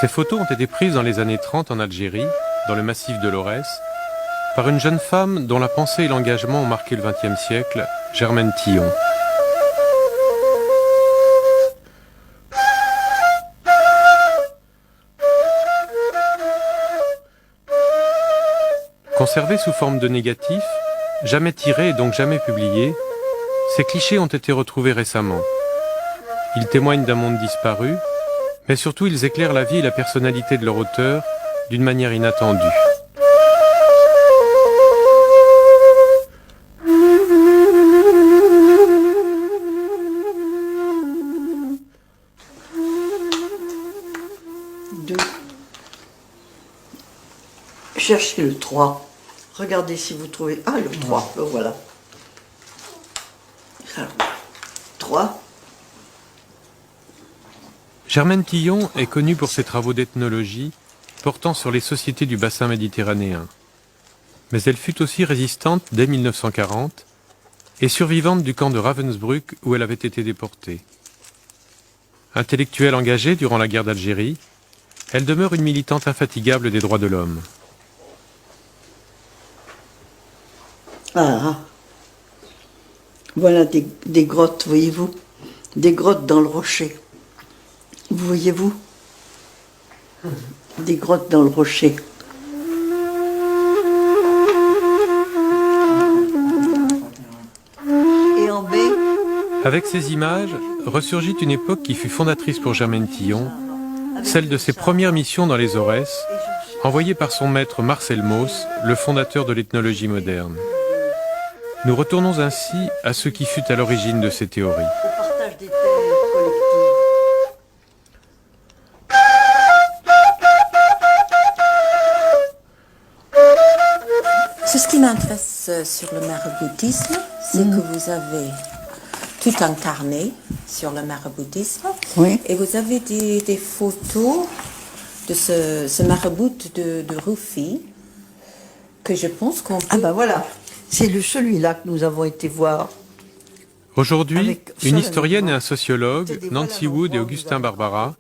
Ces photos ont été prises dans les années 30 en Algérie, dans le massif de l'Aurès, par une jeune femme dont la pensée et l'engagement ont marqué le XXe siècle, Germaine Tillon. Conservés sous forme de négatifs, jamais tirés et donc jamais publiés, ces clichés ont été retrouvés récemment. Ils témoignent d'un monde disparu, mais surtout ils éclairent la vie et la personnalité de leur auteur d'une manière inattendue. Cherchez le 3. Regardez si vous trouvez... Ah, le 3, le voilà. Alors, 3. Germaine Tillon est connue pour ses travaux d'ethnologie portant sur les sociétés du bassin méditerranéen. Mais elle fut aussi résistante dès 1940 et survivante du camp de Ravensbrück où elle avait été déportée. Intellectuelle engagée durant la guerre d'Algérie, elle demeure une militante infatigable des droits de l'homme. Ah, voilà des grottes, voyez-vous? Des grottes dans le rocher. Vous voyez-vous? Des grottes dans le rocher. Et en baie. Avec ces images, ressurgit une époque qui fut fondatrice pour Germaine Tillon, celle de ses premières missions dans les Aurès, envoyée par son maître Marcel Mauss, le fondateur de l'ethnologie moderne. Nous retournons ainsi à ce qui fut à l'origine de ces théories. Le partage des terres collectives. Ce qui m'intéresse sur le maraboutisme, c'est que vous avez tout un carnet sur le maraboutisme. Oui. Et vous avez des photos de ce marabout de Rouffy, que je pense qu'on peut... Ah ben voilà, c'est celui-là que nous avons été voir. Aujourd'hui, une historienne et un sociologue, Nancy Wood et Augustin Barbara,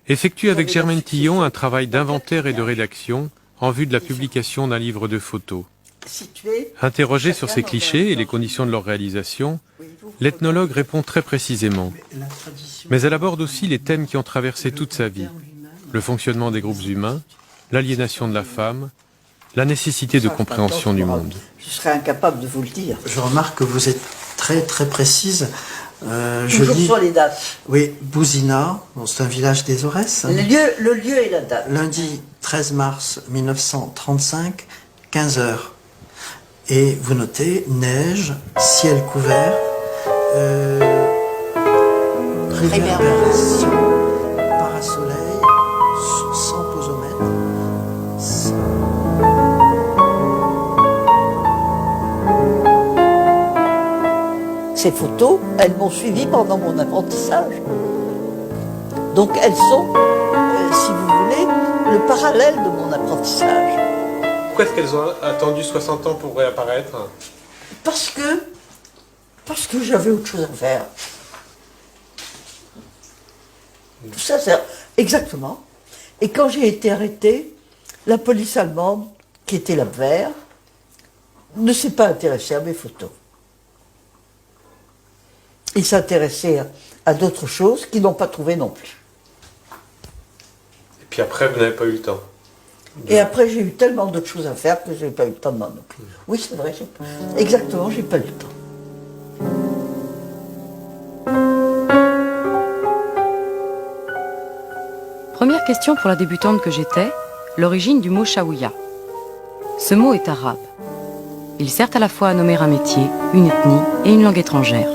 effectuent avec Germaine Tillon un travail d'inventaire et de rédaction en vue de la publication d'un livre de photos. Interrogée sur ces clichés et les conditions de leur réalisation, l'ethnologue répond très précisément. Mais elle aborde aussi les thèmes qui ont traversé toute sa vie. Le fonctionnement des groupes humains, l'aliénation de la femme, la nécessité de compréhension du monde. Je serais incapable de vous le dire. Je remarque que vous êtes très très précise. Toujours sur les dates. Oui, Bouzina, bon, c'est un village des Aurès. Hein. Le lieu et la date. Lundi 13 mars 1935, 15 heures. Et vous notez neige, ciel couvert, réverbération, parasoleil, sans posomètre. Ces photos, elles m'ont suivi pendant mon apprentissage. Donc elles sont, si vous voulez, le parallèle de mon apprentissage. Pourquoi est-ce qu'elles ont attendu 60 ans pour réapparaître? Parce que j'avais autre chose à faire. Tout ça, c'est exactement. Et quand j'ai été arrêtée, la police allemande, qui était l'Abwehr, ne s'est pas intéressée à mes photos. Ils s'intéressaient à d'autres choses qu'ils n'ont pas trouvées non plus. Et puis après, vous n'avez pas eu le temps. Et après, j'ai eu tellement d'autres choses à faire que je n'ai pas eu le temps de m'en occuper. Oui, c'est vrai, exactement, j'ai pas eu le temps. Première question pour la débutante que j'étais, l'origine du mot Chaouia. Ce mot est arabe. Il sert à la fois à nommer un métier, une ethnie et une langue étrangère.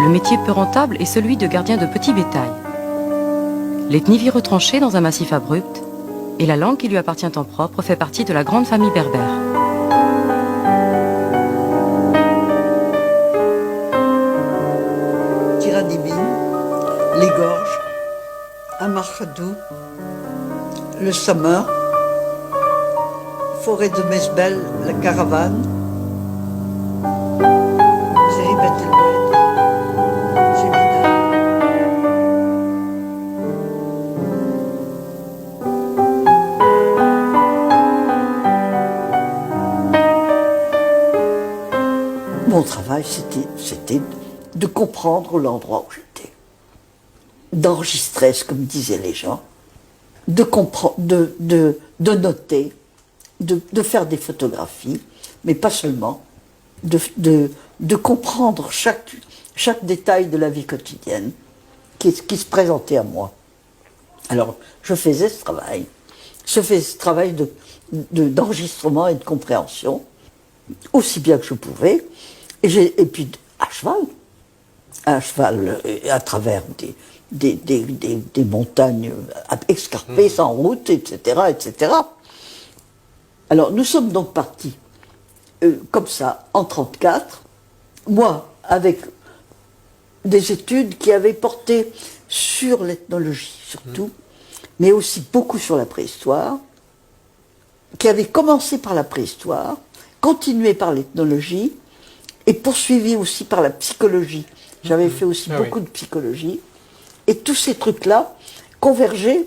Le métier peu rentable est celui de gardien de petit bétail. L'ethnie vit retranchée dans un massif abrupt et la langue qui lui appartient en propre fait partie de la grande famille berbère. Tiranibine, les gorges, Amarchadou, le Samar, forêt de Mesbel, la caravane. C'est Beth el Oued. Mon travail, c'était de comprendre l'endroit où j'étais, d'enregistrer ce que me disaient les gens, de noter, de faire des photographies, mais pas seulement, de comprendre chaque détail de la vie quotidienne qui se présentait à moi. Alors, je faisais ce travail d'enregistrement et de compréhension, aussi bien que je pouvais, et puis à cheval, à travers des montagnes escarpées, sans route, etc., etc. Alors, nous sommes donc partis, comme ça, en 1934, moi, avec des études qui avaient porté sur l'ethnologie, surtout, mais aussi beaucoup sur la préhistoire, qui avaient commencé par la préhistoire, continué par l'ethnologie, et poursuivi aussi par la psychologie. J'avais fait aussi beaucoup de psychologie. Et tous ces trucs-là convergeaient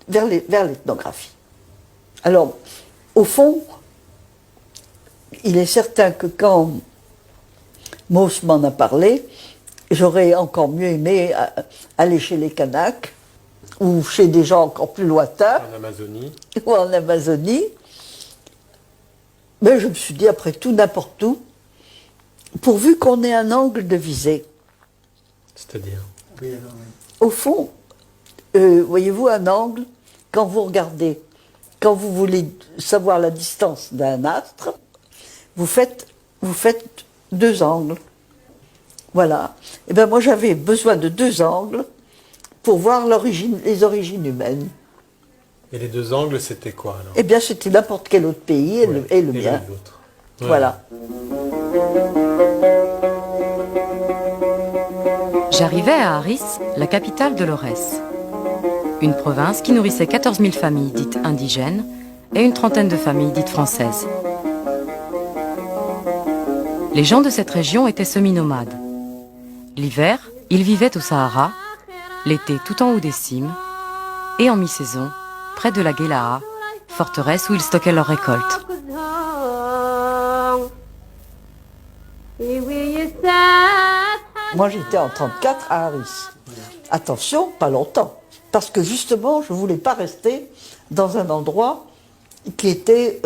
vers l'ethnographie. Alors, au fond, il est certain que quand Mauss m'en a parlé, j'aurais encore mieux aimé aller chez les Kanaks, ou chez des gens encore plus lointains. En Amazonie. Ou en Amazonie. Mais je me suis dit, après tout, n'importe où, pourvu qu'on ait un angle de visée. C'est-à-dire Au fond, voyez-vous, un angle, quand vous regardez, quand vous voulez savoir la distance d'un astre, vous faites 2 angles. Voilà. Et bien moi j'avais besoin de 2 angles pour voir les origines humaines. Et les 2 angles, c'était quoi alors? Eh bien c'était n'importe quel autre pays et le mien. Ouais. Voilà. J'arrivais à Aris, la capitale de l'Aurès. Une province qui nourrissait 14 000 familles dites indigènes et une trentaine de familles dites françaises. Les gens de cette région étaient semi-nomades. L'hiver, ils vivaient au Sahara, l'été tout en haut des cimes, et en mi-saison, près de la Guélaha, forteresse où ils stockaient leurs récoltes. Moi j'étais en 1934 à Aris. Attention, pas longtemps. Parce que justement, je ne voulais pas rester dans un endroit qui était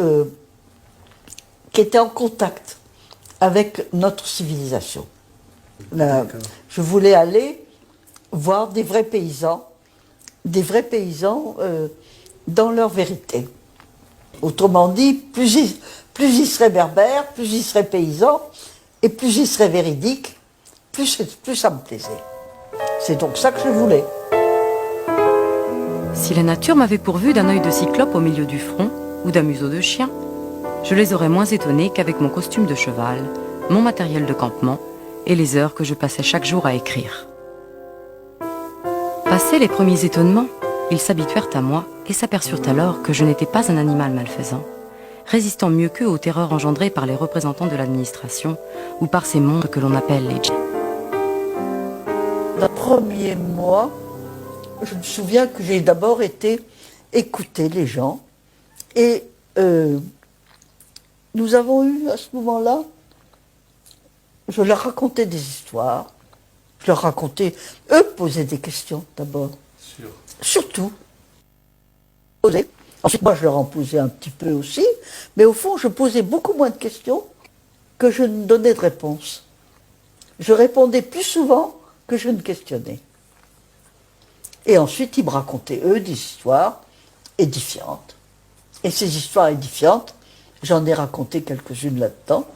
en contact avec notre civilisation. Je voulais aller voir des vrais paysans dans leur vérité. Autrement dit, plus ils seraient berbères, plus ils seraient paysans, et plus ils seraient véridiques, plus ça me plaisait. C'est donc ça que je voulais. Si la nature m'avait pourvu d'un œil de cyclope au milieu du front ou d'un museau de chien, je les aurais moins étonnés qu'avec mon costume de cheval, mon matériel de campement et les heures que je passais chaque jour à écrire. Passés les premiers étonnements, ils s'habituèrent à moi et s'aperçurent alors que je n'étais pas un animal malfaisant, résistant mieux qu'eux aux terreurs engendrées par les représentants de l'administration ou par ces monstres que l'on appelle les djinns. Dans le premier mois, je me souviens que j'ai d'abord été écouter les gens et nous avons eu à ce moment-là, je leur racontais des histoires, je leur racontais, eux posaient des questions d'abord, surtout. Ensuite moi je leur en posais un petit peu aussi, mais au fond je posais beaucoup moins de questions que je ne donnais de réponses. Je répondais plus souvent que je ne questionnais. Et ensuite, ils me racontaient, eux, des histoires édifiantes. Et ces histoires édifiantes, j'en ai raconté quelques-unes là-dedans,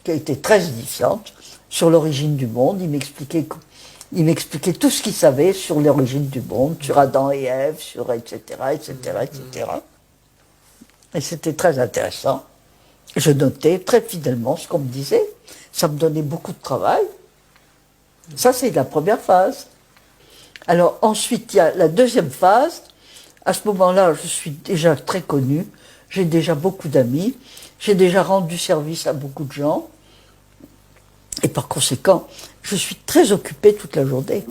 qui étaient très édifiantes, sur l'origine du monde. Ils m'expliquaient tout ce qu'ils savaient sur l'origine du monde, sur Adam et Ève, sur etc., etc., etc. Et c'était très intéressant. Je notais très fidèlement ce qu'on me disait. Ça me donnait beaucoup de travail. Ça, c'est la première phase. Alors ensuite, il y a la deuxième phase. À ce moment-là, je suis déjà très connue, j'ai déjà beaucoup d'amis, j'ai déjà rendu service à beaucoup de gens. Et par conséquent, je suis très occupée toute la journée.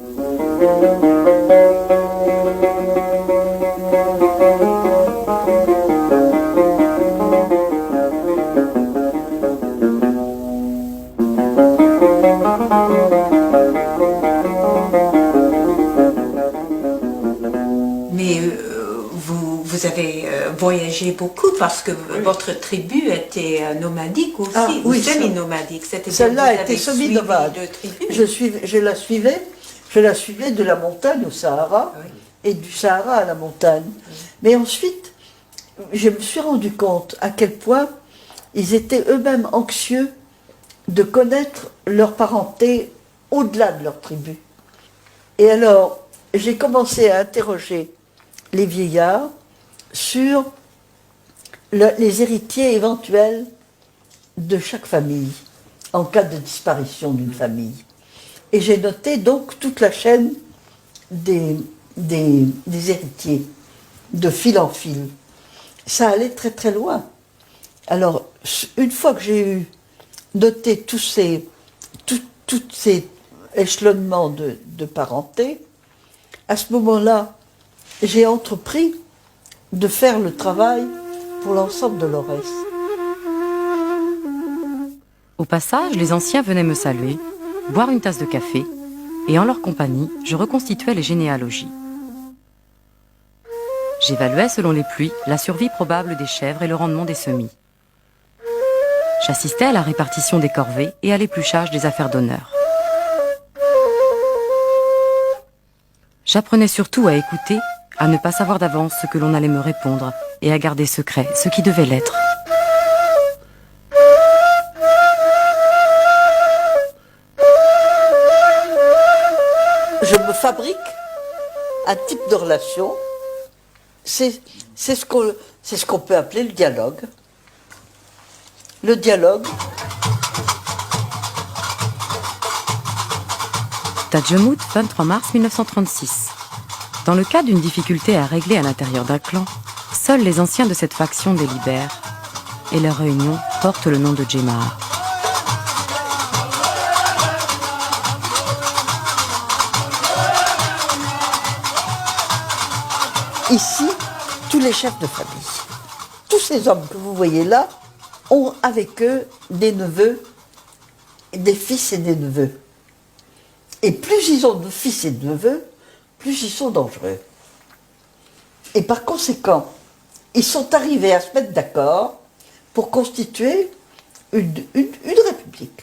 Mais vous avez voyagé beaucoup parce que votre tribu était nomadique aussi, Ah, ou oui, semi-nomadique. Celle-là a été semi-nomade. Je la suivais de la montagne au Sahara, Oui. et du Sahara à la montagne. Mais ensuite, je me suis rendu compte à quel point ils étaient eux-mêmes anxieux de connaître leur parenté au-delà de leur tribu. Et alors, j'ai commencé à interroger les vieillards sur les héritiers éventuels de chaque famille, en cas de disparition d'une famille. Et j'ai noté donc toute la chaîne des héritiers, de fil en fil. Ça allait très très loin. Alors, une fois que j'ai eu noté tous ces échelonnements de parenté, à ce moment-là, j'ai entrepris de faire le travail pour l'ensemble de l'Aurès. Au passage, les anciens venaient me saluer, boire une tasse de café, et en leur compagnie, je reconstituais les généalogies. J'évaluais selon les pluies la survie probable des chèvres et le rendement des semis. J'assistais à la répartition des corvées et à l'épluchage des affaires d'honneur. J'apprenais surtout à écouter, à ne pas savoir d'avance ce que l'on allait me répondre et à garder secret ce qui devait l'être. Je me fabrique un type de relation, c'est ce qu'on peut appeler le dialogue. Le dialogue. Tadjemmout, 23 mars 1936. Dans le cas d'une difficulté à régler à l'intérieur d'un clan, seuls les anciens de cette faction délibèrent, et leur réunion porte le nom de Djemma'a. Ici, tous les chefs de famille, tous ces hommes que vous voyez là, ont avec eux des neveux, des fils et des neveux. Et plus ils ont de fils et de neveux, plus ils sont dangereux. Et par conséquent, ils sont arrivés à se mettre d'accord pour constituer une république.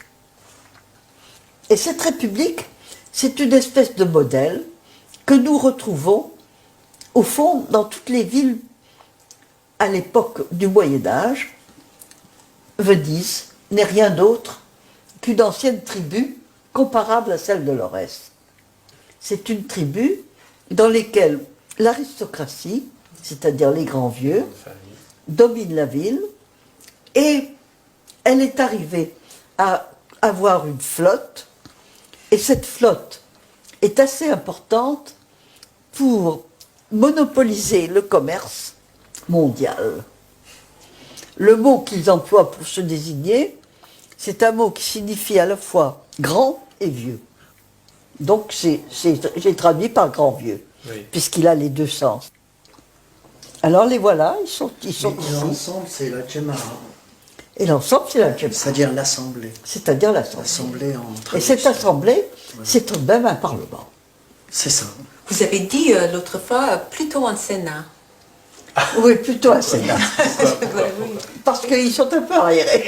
Et cette république, c'est une espèce de modèle que nous retrouvons, au fond, dans toutes les villes à l'époque du Moyen-Âge. Venise n'est rien d'autre qu'une ancienne tribu comparable à celle de l'Aurès. C'est une tribu dans laquelle l'aristocratie, c'est-à-dire les grands vieux, domine la ville, et elle est arrivée à avoir une flotte, et cette flotte est assez importante pour monopoliser le commerce mondial. Le mot qu'ils emploient pour se désigner, c'est un mot qui signifie à la fois grand et vieux. Donc j'ai traduit par grand vieux, oui, puisqu'il a les deux sens. Alors les voilà, ils sont ici. L'ensemble, c'est la Djemma'a. Et l'ensemble, c'est la Djemma'a. C'est-à-dire l'Assemblée. C'est-à-dire l'Assemblée. L'Assemblée en traduction. Et cette Assemblée, voilà, c'est tout de même un Parlement. C'est ça. Vous avez dit l'autre fois plutôt un Sénat. Oui, plutôt un Sénat. Parce qu'ils sont un peu arriérés.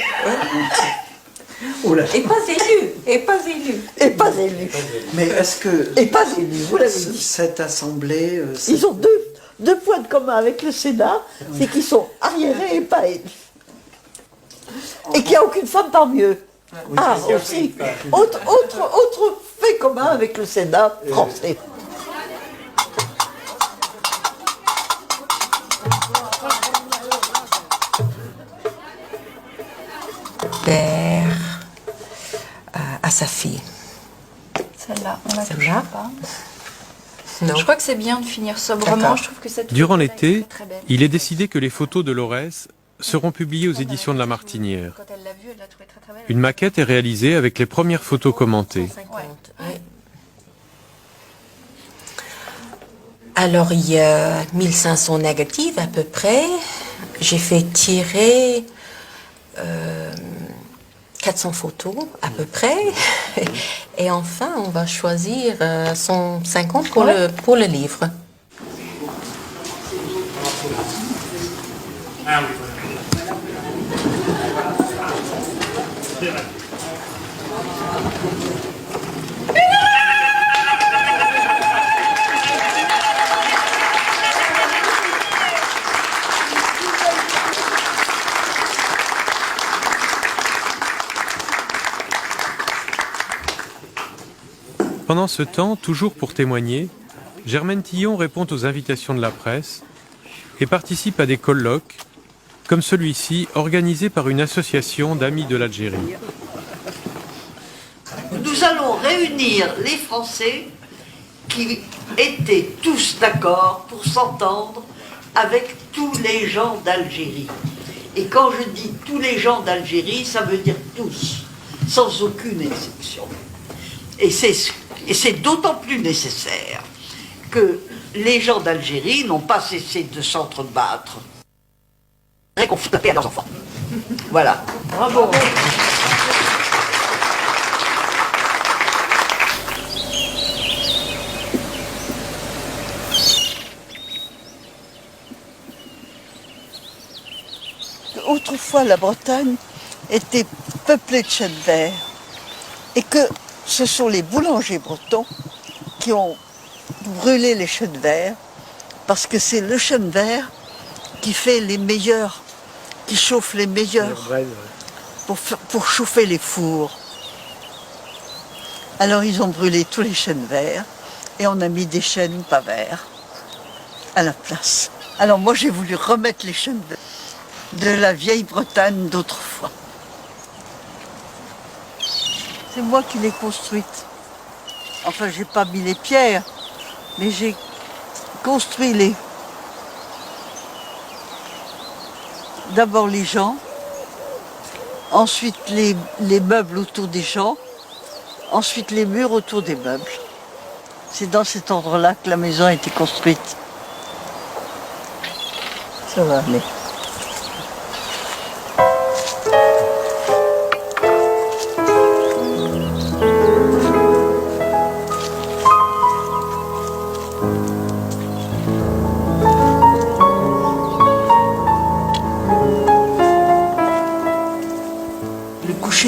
Et pas élus. Et pas élus. Et pas élus. Mais est-ce que... Et pas élus, vous l'avez dit. Cette Assemblée... Ils ont deux points de commun avec le Sénat, c'est qu'ils sont arriérés et pas élus. Et qu'il n'y a aucune femme parmi eux. Oui, ah, aussi. Autre fait commun avec le Sénat français. Père à sa fille. Celle-là, on la touche pas. Non. Je crois que c'est bien de finir sobrement. Je trouve que cette Durant photo l'été, est très belle. il est décidé que les photos de l'Aurès seront publiées aux éditions de La Martinière. Quand elle l'a vu, elle l'a trouvé très très belle. Une maquette est réalisée avec les premières photos commentées. 150, oui. Alors, il y a 1500 négatives à peu près. J'ai fait tirer 400 photos à peu près. Et enfin, on va choisir 150 pour le livre. Pendant ce temps, toujours pour témoigner, Germaine Tillon répond aux invitations de la presse et participe à des colloques, comme celui-ci, organisé par une association d'amis de l'Algérie. Nous allons réunir les Français qui étaient tous d'accord pour s'entendre avec tous les gens d'Algérie. Et quand je dis tous les gens d'Algérie, ça veut dire tous, sans aucune exception. Et c'est d'autant plus nécessaire que les gens d'Algérie n'ont pas cessé de s'entrebattre. Qu'on fout la paix à leurs enfants. Voilà. Bravo. Autrefois, la Bretagne était peuplée de chênes verts et que ce sont les boulangers bretons qui ont brûlé les chênes verts parce que c'est le chêne vert qui fait les meilleurs, qui chauffe les meilleurs pour chauffer les fours. Alors ils ont brûlé tous les chênes verts et on a mis des chênes pas verts à la place. Alors moi j'ai voulu remettre les chênes verts de la vieille Bretagne d'autrefois. C'est moi qui l'ai construite. Enfin, j'ai pas mis les pierres, mais j'ai construit d'abord les gens, ensuite les meubles autour des gens, ensuite les murs autour des meubles. C'est dans cet ordre-là que la maison a été construite. Ça va aller.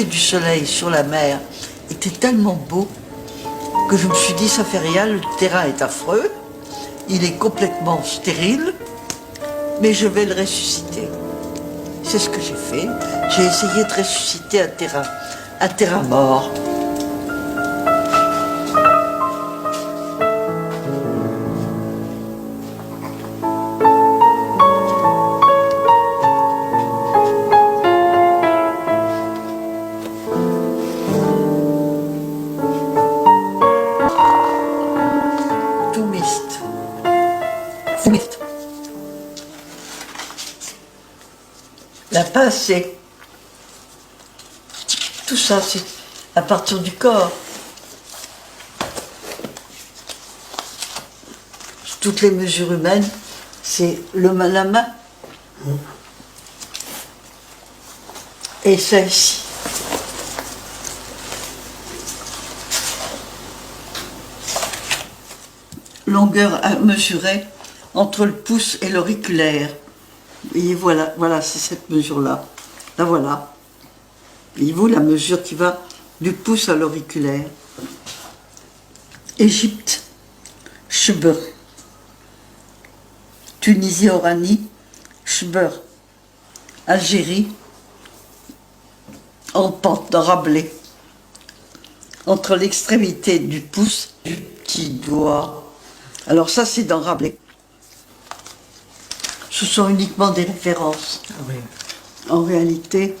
Du soleil sur la mer était tellement beau que je me suis dit ça fait rien, le terrain est affreux, il est complètement stérile, mais je vais le ressusciter. C'est ce que j'ai fait. J'ai essayé de ressusciter un terrain mort. La pince, c'est tout ça, c'est à partir du corps. Toutes les mesures humaines, c'est la main et ça ici. Longueur à mesurer entre le pouce et l'auriculaire. Et voilà, c'est cette mesure-là. Là, voilà. Voyez-vous la mesure qui va du pouce à l'auriculaire. Égypte, Chebeur. Tunisie, Oranie, Chebeur. Algérie, en pente, dans Rabelais. Entre l'extrémité du pouce et du petit doigt. Alors ça, c'est dans Rabelais. Ce sont uniquement des références. Ah oui. En réalité,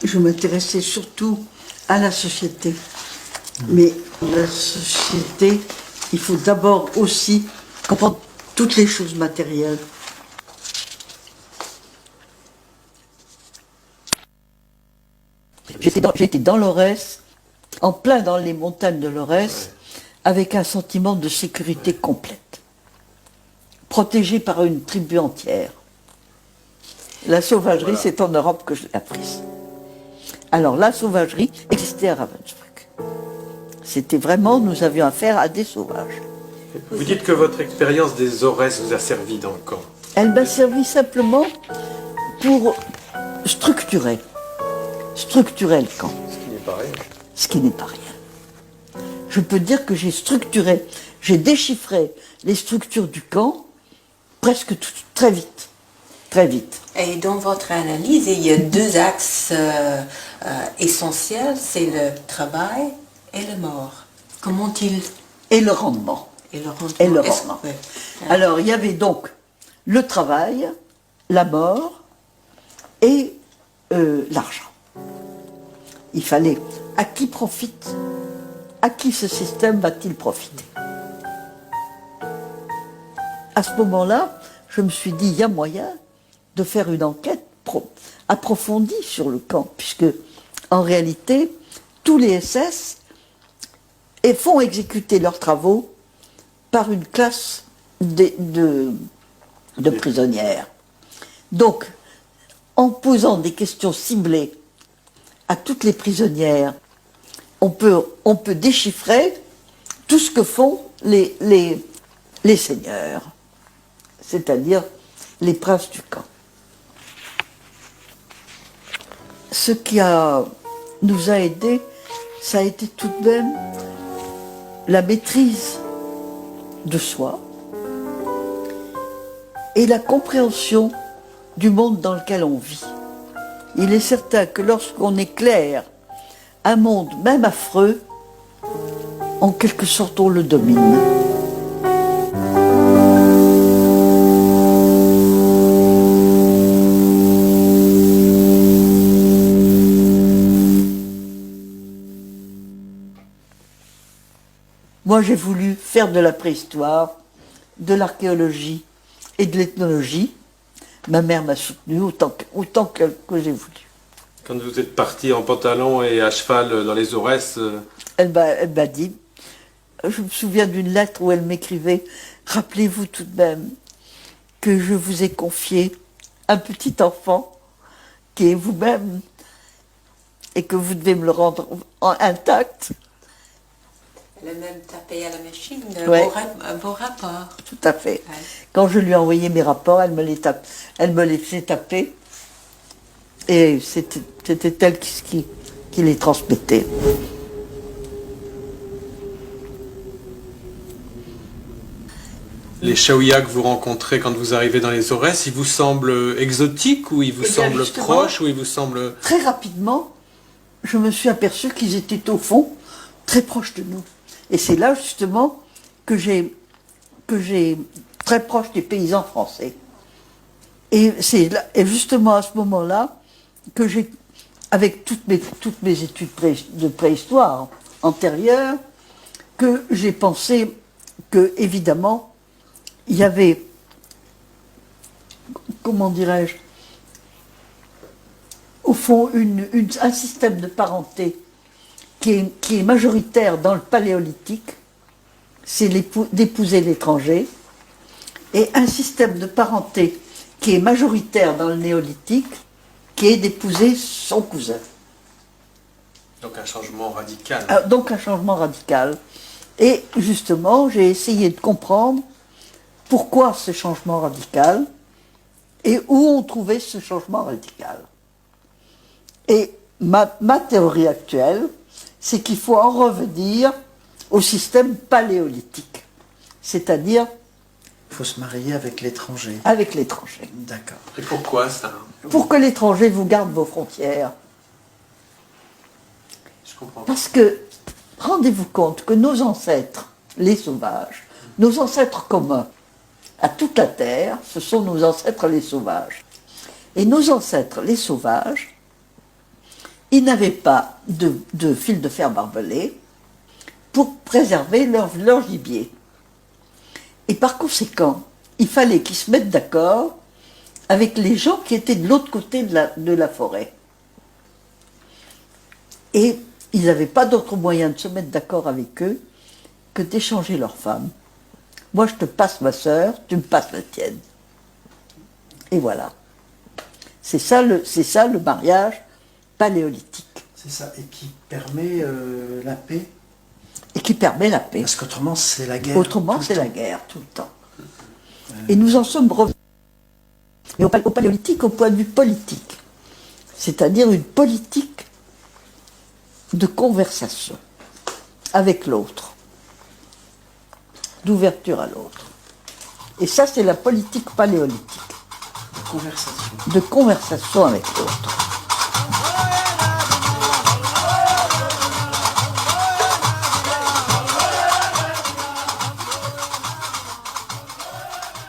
je m'intéressais surtout à la société. Mais la société, il faut d'abord aussi comprendre toutes les choses matérielles. J'étais dans l'Aurès, en plein dans les montagnes de l'Aurès, avec un sentiment de sécurité complète, protégé par une tribu entière. La sauvagerie, c'est en Europe que je l'ai apprise. Alors la sauvagerie existait à Ravensbrück. C'était vraiment, nous avions affaire à des sauvages. Vous dites que votre expérience des Aurès vous a servi dans le camp. Elle m'a servi simplement pour structurer le camp. Ce qui n'est pas rien. Ce qui n'est pas rien. Je peux dire que j'ai déchiffré les structures du camp presque très vite. Très vite. Et dans votre analyse, il y a deux axes essentiels, c'est le travail et la mort. Comment ils... Et le rendement. Et le rendement. Et le rendement. Ouais. Alors, il y avait donc le travail, la mort et l'argent. Il fallait à qui profite, à qui ce système va-t-il profiter. À ce moment-là, je me suis dit, il y a moyen de faire une enquête approfondie sur le camp, puisque en réalité, tous les SS font exécuter leurs travaux par une classe de prisonnières. Donc, en posant des questions ciblées à toutes les prisonnières, on peut déchiffrer tout ce que font les seigneurs, c'est-à-dire les princes du camp. Ce qui nous a aidés, ça a été tout de même la maîtrise de soi et la compréhension du monde dans lequel on vit. Il est certain que lorsqu'on éclaire un monde même affreux, en quelque sorte on le domine. Moi, j'ai voulu faire de la préhistoire, de l'archéologie et de l'ethnologie. Ma mère m'a soutenue autant que j'ai voulu. Quand vous êtes parti en pantalon et à cheval dans les Aurès... Elle m'a dit, je me souviens d'une lettre où elle m'écrivait « Rappelez-vous tout de même que je vous ai confié un petit enfant qui est vous-même et que vous devez me le rendre intact. » Elle a même tapé à la machine Ouais. vos rapports. Tout à fait. Ouais. Quand je lui ai envoyé mes rapports, elle me les faisait taper. Et c'était elle qui les transmettait. Les Chaouia que vous rencontrez quand vous arrivez dans les Aurès, ils vous semblent exotiques ou ils vous Eh bien, semblent justement, proches ou ils vous semblent... Très rapidement, je me suis aperçue qu'ils étaient au fond très proches de nous. Et c'est là justement que j'ai très proche des paysans français. Et c'est justement à ce moment-là que j'ai, avec toutes mes études de préhistoire antérieures, que j'ai pensé que, évidemment, il y avait, comment dirais-je, au fond, un système de parenté qui est majoritaire dans le paléolithique, c'est d'épouser l'étranger, et un système de parenté qui est majoritaire dans le néolithique, qui est d'épouser son cousin. Donc un changement radical. Donc un changement radical. Et justement, j'ai essayé de comprendre pourquoi ce changement radical et où on trouvait ce changement radical. Et ma théorie actuelle, c'est qu'il faut en revenir au système paléolithique, c'est-à-dire Il faut se marier avec l'étranger. avec l'étranger. D'accord. Et pourquoi ça? Pour que l'étranger vous garde vos frontières. Je comprends. Parce que, rendez-vous compte que nos ancêtres, les sauvages, nos ancêtres communs à toute la Terre, ce sont nos ancêtres les sauvages. Et nos ancêtres les sauvages, ils n'avaient pas de fil de fer barbelé pour préserver leur gibier. Et par conséquent, il fallait qu'ils se mettent d'accord avec les gens qui étaient de l'autre côté de la forêt. Et ils n'avaient pas d'autre moyen de se mettre d'accord avec eux que d'échanger leurs femmes. Moi, je te passe ma sœur, tu me passes la tienne. Et voilà. C'est ça le mariage paléolithique. C'est ça, et qui permet la paix. Et qui permet la paix. Parce qu'autrement, c'est la guerre. Autrement, c'est la guerre, tout le temps. Et nous en sommes revenus au paléolithique au point de vue politique. C'est-à-dire une politique de conversation avec l'autre, d'ouverture à l'autre. Et ça, c'est la politique paléolithique. De conversation avec l'autre.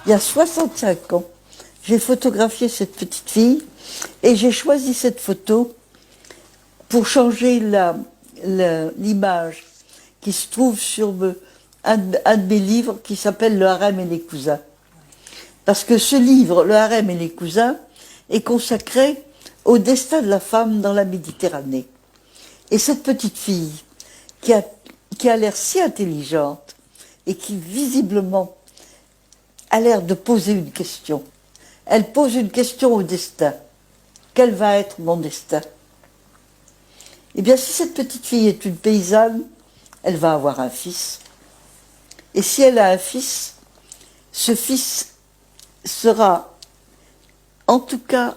Il y a 65 ans, j'ai photographié cette petite fille et j'ai choisi cette photo pour changer l'image qui se trouve sur un de mes livres qui s'appelle Le Harem et les cousins. Parce que ce livre, Le Harem et les cousins, est consacré au destin de la femme dans la Méditerranée. Et cette petite fille, qui a l'air si intelligente et qui visiblement a l'air de poser une question. Elle pose une question au destin. Quel va être mon destin? Eh bien, si cette petite fille est une paysanne, elle va avoir un fils. Et si elle a un fils, ce fils sera, en tout cas,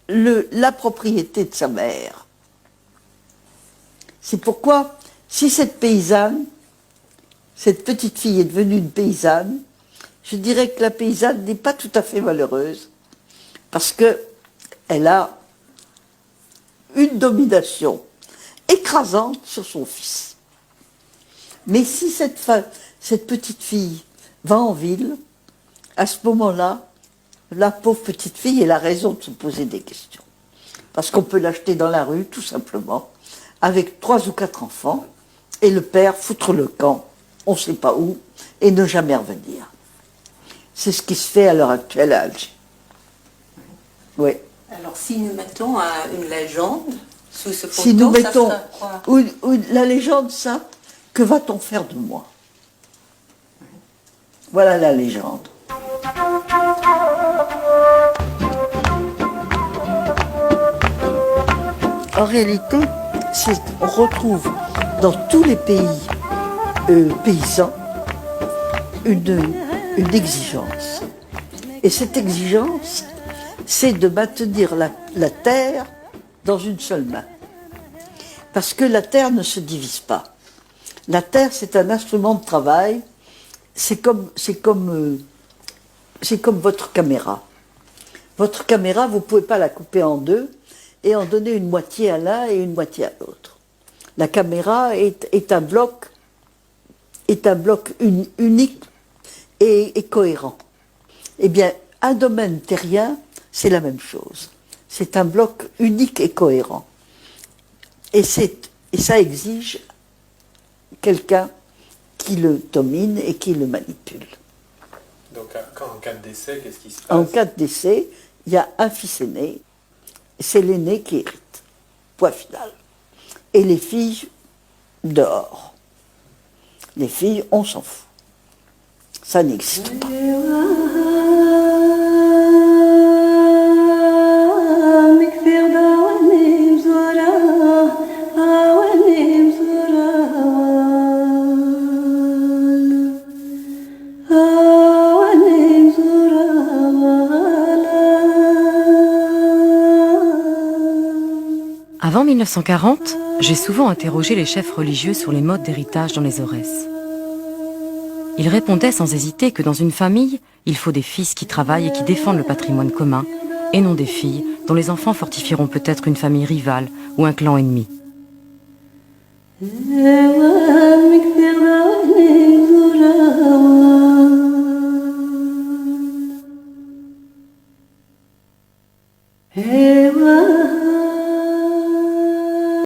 la propriété de sa mère. C'est pourquoi, si cette paysanne, cette petite fille est devenue une paysanne, je dirais que la paysanne n'est pas tout à fait malheureuse, parce qu'elle a une domination écrasante sur son fils. Mais si cette petite fille va en ville, à ce moment-là, la pauvre petite fille, elle a raison de se poser des questions. Parce qu'on peut l'acheter dans la rue, tout simplement, avec 3 ou 4 enfants, et le père foutre le camp, on ne sait pas où, et ne jamais revenir. C'est ce qui se fait à l'heure actuelle à Alger. Oui. Alors, si nous mettons une légende sous ce photo, si nous mettons ça sera quoi? La légende, ça, que va-t-on faire de moi? Voilà la légende. En réalité, on retrouve dans tous les pays paysans une exigence. Et cette exigence, c'est de maintenir la terre dans une seule main. Parce que la terre ne se divise pas. La terre, c'est un instrument de travail. C'est comme votre caméra. Votre caméra, vous ne pouvez pas la couper en deux et en donner une moitié à l'un et une moitié à l'autre. La caméra est un bloc unique et cohérent. Eh bien, un domaine terrien, c'est la même chose. C'est un bloc unique et cohérent. Et ça exige quelqu'un qui le domine et qui le manipule. Donc, en cas de décès, qu'est-ce qui se passe? En cas de décès, il y a un fils aîné, c'est l'aîné qui hérite. Point final. Et les filles, dehors. Les filles, on s'en fout. Ça n'existe pas. Avant 1940, j'ai souvent interrogé les chefs religieux sur les modes d'héritage dans les Aurès. Ils répondaient sans hésiter que dans une famille, il faut des fils qui travaillent et qui défendent le patrimoine commun, et non des filles dont les enfants fortifieront peut-être une famille rivale ou un clan ennemi. Wa